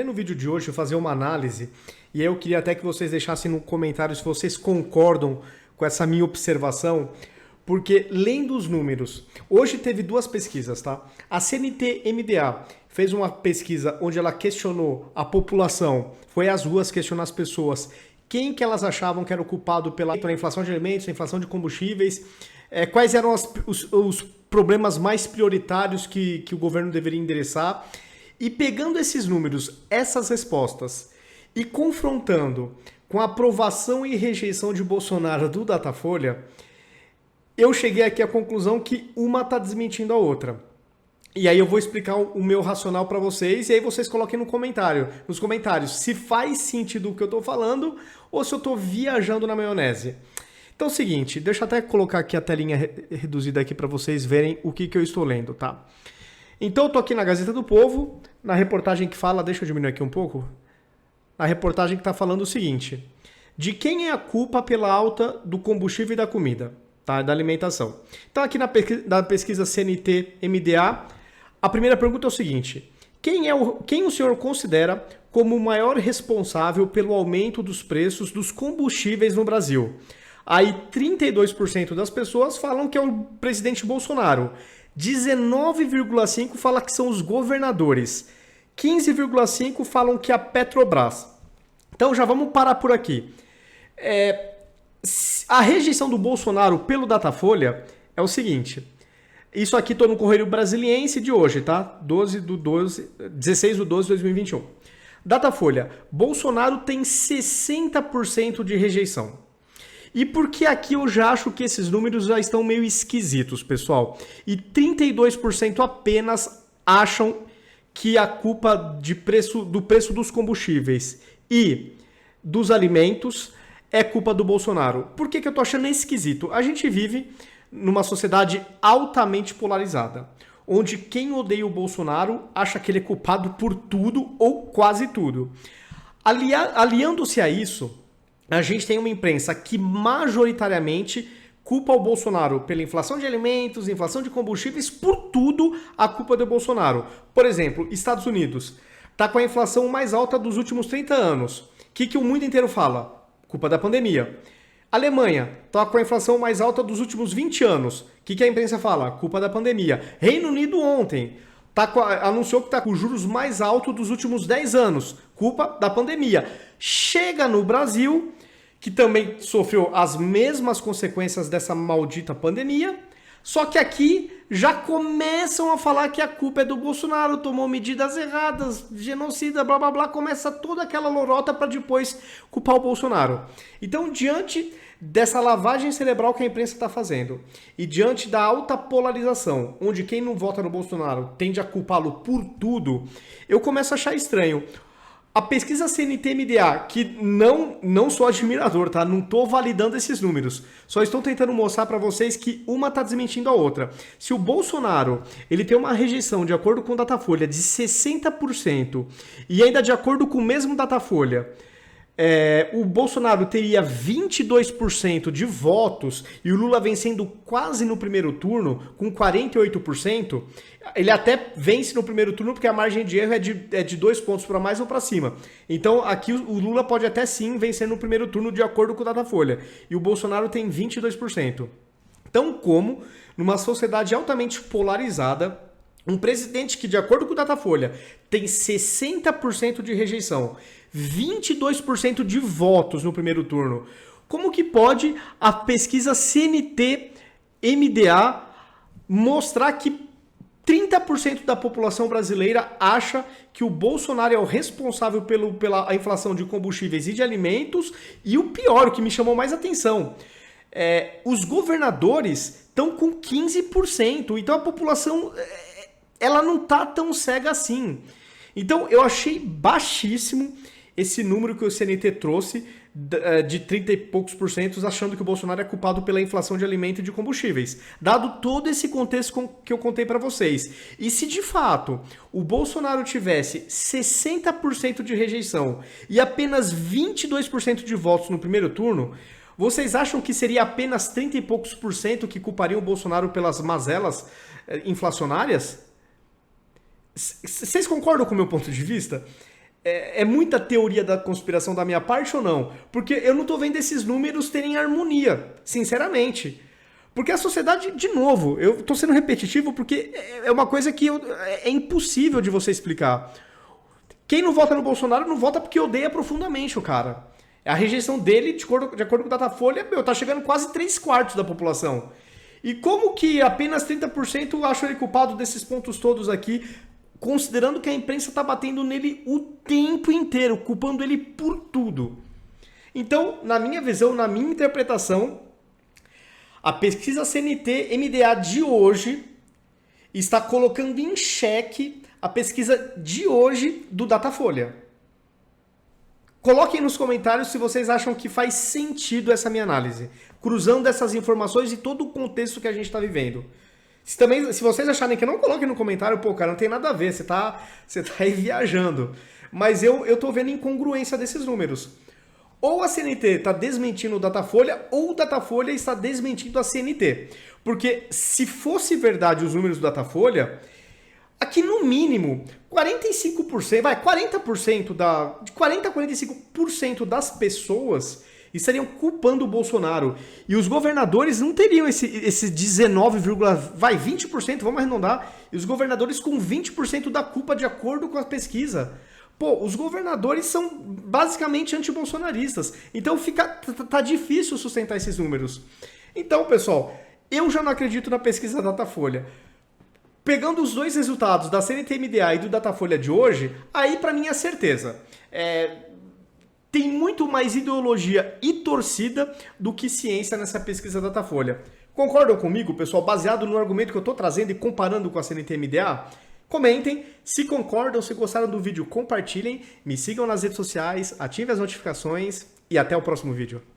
No vídeo de hoje eu fazer uma análise e aí eu queria até que vocês deixassem no comentário se vocês concordam com essa minha observação, porque lendo os números, hoje teve duas pesquisas, tá? A CNT-MDA fez uma pesquisa onde ela questionou a população, foi às ruas questionar as pessoas, quem que elas achavam que era o culpado pela inflação de alimentos, a inflação de combustíveis, quais eram os problemas mais prioritários que o governo deveria endereçar. E pegando esses números, essas respostas, e confrontando com a aprovação e rejeição de Bolsonaro do Datafolha, eu cheguei aqui à conclusão que uma está desmentindo a outra. E aí eu vou explicar o meu racional para vocês, e aí vocês coloquem nos comentários se faz sentido o que eu estou falando ou se eu estou viajando na maionese. Então é o seguinte, deixa eu até colocar aqui a telinha reduzida aqui para vocês verem o que eu estou lendo, tá? Então eu tô aqui na Gazeta do Povo, na reportagem que fala, deixa eu diminuir aqui um pouco, na reportagem que está falando o seguinte: de quem é a culpa pela alta do combustível e da comida, tá? Da alimentação. Então aqui na pesquisa CNT-MDA, a primeira pergunta é o seguinte: quem o senhor considera como o maior responsável pelo aumento dos preços dos combustíveis no Brasil? Aí 32% das pessoas falam que é o presidente Bolsonaro. 19,5% fala que são os governadores. 15,5% falam que é a Petrobras. Então já vamos parar por aqui. A rejeição do Bolsonaro pelo Datafolha é o seguinte. Isso aqui estou no Correio Brasiliense de hoje, tá? 16 de 12 de 2021. Datafolha. Bolsonaro tem 60% de rejeição. E porque aqui eu já acho que esses números já estão meio esquisitos, pessoal. E 32% apenas acham que a culpa do preço dos combustíveis e dos alimentos é culpa do Bolsonaro. Por que eu tô achando esquisito? A gente vive numa sociedade altamente polarizada, onde quem odeia o Bolsonaro acha que ele é culpado por tudo ou quase tudo. Aliando-se a isso, a gente tem uma imprensa que majoritariamente culpa o Bolsonaro pela inflação de alimentos, inflação de combustíveis, por tudo a culpa do Bolsonaro. Por exemplo, Estados Unidos está com a inflação mais alta dos últimos 30 anos. O que o mundo inteiro fala? Culpa da pandemia. Alemanha está com a inflação mais alta dos últimos 20 anos. O que a imprensa fala? Culpa da pandemia. Reino Unido ontem anunciou que está com os juros mais altos dos últimos 10 anos. Culpa da pandemia. Chega no Brasil, que também sofreu as mesmas consequências dessa maldita pandemia, só que aqui já começam a falar que a culpa é do Bolsonaro, tomou medidas erradas, genocida, blá blá blá, começa toda aquela lorota para depois culpar o Bolsonaro. Então, diante dessa lavagem cerebral que a imprensa está fazendo e diante da alta polarização, onde quem não vota no Bolsonaro tende a culpá-lo por tudo, eu começo a achar estranho. A pesquisa CNT-MDA, que não sou admirador, tá? Não estou validando esses números. Só estou tentando mostrar para vocês que uma está desmentindo a outra. Se o Bolsonaro ele tem uma rejeição, de acordo com o Datafolha, de 60%, e ainda de acordo com o mesmo Datafolha, o Bolsonaro teria 22% de votos e o Lula vencendo quase no primeiro turno, com 48%, ele até vence no primeiro turno porque a margem de erro é de 2 pontos para mais ou para cima. Então aqui o Lula pode até sim vencer no primeiro turno de acordo com o Datafolha. E o Bolsonaro tem 22%. Então como, numa sociedade altamente polarizada, um presidente que, de acordo com o Datafolha, tem 60% de rejeição, 22% de votos no primeiro turno. Como que pode a pesquisa CNT-MDA mostrar que 30% da população brasileira acha que o Bolsonaro é o responsável pela inflação de combustíveis e de alimentos? E o pior, o que me chamou mais atenção, os governadores estão com 15%. Então a população ela não tá tão cega assim. Então eu achei baixíssimo esse número que o CNT trouxe de 30 e poucos por cento, achando que o Bolsonaro é culpado pela inflação de alimentos e de combustíveis. Dado todo esse contexto que eu contei para vocês. E se de fato o Bolsonaro tivesse 60% de rejeição e apenas 22% de votos no primeiro turno, vocês acham que seria apenas 30 e poucos por cento que culpariam o Bolsonaro pelas mazelas inflacionárias? Vocês concordam com o meu ponto de vista? é muita teoria da conspiração da minha parte ou não? Porque eu não tô vendo esses números terem harmonia, sinceramente. Porque a sociedade, de novo, eu tô sendo repetitivo porque é uma coisa que é impossível de você explicar. Quem não vota no Bolsonaro não vota porque odeia profundamente o cara. A rejeição dele, de acordo com o Datafolha, tá chegando quase 3/4 da população. E como que apenas 30% acham ele culpado desses pontos todos aqui, considerando que a imprensa está batendo nele o tempo inteiro, culpando ele por tudo? Então, na minha visão, na minha interpretação, a pesquisa CNT-MDA de hoje está colocando em xeque a pesquisa de hoje do Datafolha. Coloquem nos comentários se vocês acham que faz sentido essa minha análise, cruzando essas informações e todo o contexto que a gente está vivendo. Se vocês acharem que não, coloquem no comentário, pô, cara, não tem nada a ver, você tá aí viajando. Mas eu tô vendo incongruência desses números. Ou a CNT está desmentindo o Datafolha, ou o Datafolha está desmentindo a CNT. Porque se fosse verdade os números do Datafolha, aqui no mínimo 45%, 40% de 40 a 45% das pessoas estariam culpando o Bolsonaro. E os governadores não teriam esse 20%, vamos arredondar, e os governadores com 20% da culpa de acordo com a pesquisa. Pô, os governadores são basicamente antibolsonaristas. Então tá difícil sustentar esses números. Então, pessoal, eu já não acredito na pesquisa Datafolha. Pegando os dois resultados da CNT-MDA e do Datafolha de hoje, aí pra mim é certeza. Tem muito mais ideologia e torcida do que ciência nessa pesquisa Datafolha. Concordam comigo, pessoal, baseado no argumento que eu estou trazendo e comparando com a CNT-MDA? Comentem, se concordam, se gostaram do vídeo, compartilhem, me sigam nas redes sociais, ativem as notificações e até o próximo vídeo.